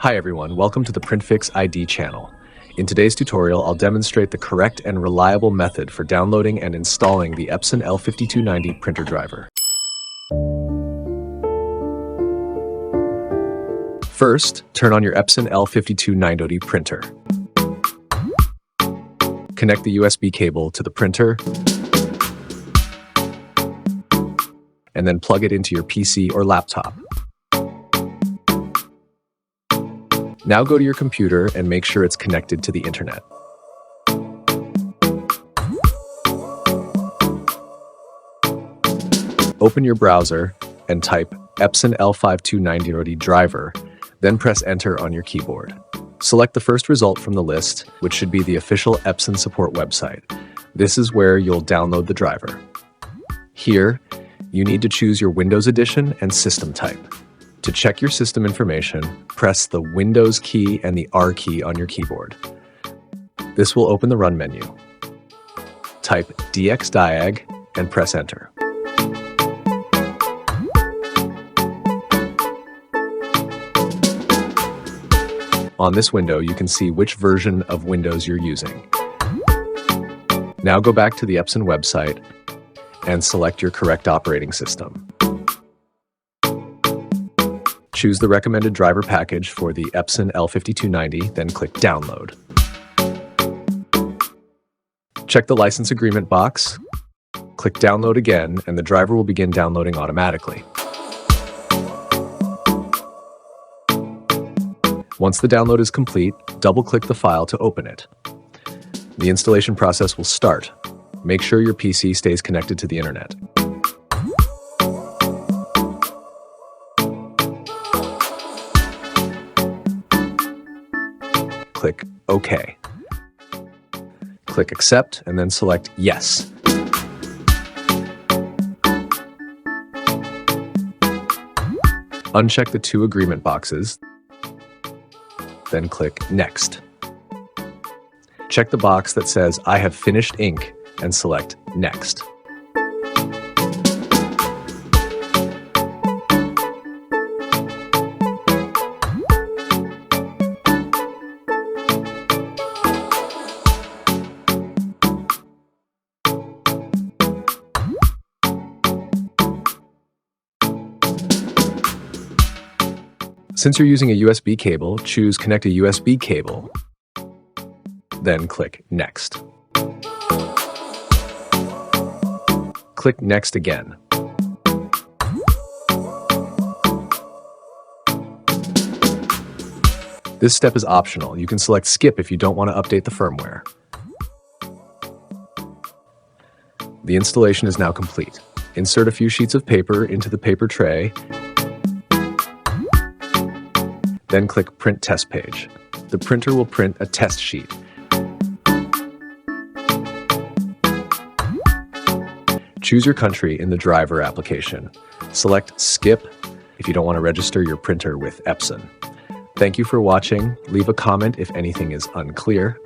Hi everyone, welcome to the PrintFix ID channel. In today's tutorial, I'll demonstrate the correct and reliable method for downloading and installing the Epson L5290 printer driver. First, turn on your Epson L5290 printer. Connect the USB cable to the printer, and then plug it into your PC or laptop. Now go to your computer and make sure it's connected to the internet. Open your browser and type Epson L5290 driver, then press enter on your keyboard. Select the first result from the list, which should be the official Epson support website. This is where you'll download the driver. Here, you need to choose your Windows edition and system type. To check your system information, press the Windows key and the R key on your keyboard. This will open the Run menu. Type dxdiag and press enter. On this window, you can see which version of Windows you're using. Now go back to the Epson website and select your correct operating system. Choose the recommended driver package for the Epson L5290, then click Download. Check the license agreement box, click Download again, and the driver will begin downloading automatically. Once the download is complete, double-click the file to open it. The installation process will start. Make sure your PC stays connected to the internet. Click OK. Click Accept and then select Yes. Uncheck the two agreement boxes, then click Next. Check the box that says I have finished ink and select Next. Since you're using a USB cable, choose Connect a USB cable, then click Next. Click Next again. This step is optional. You can select Skip if you don't want to update the firmware. The installation is now complete. Insert a few sheets of paper into the paper tray, then click Print Test Page. The printer will print a test sheet. Choose your country in the driver application. Select Skip if you don't want to register your printer with Epson. Thank you for watching. Leave a comment if anything is unclear.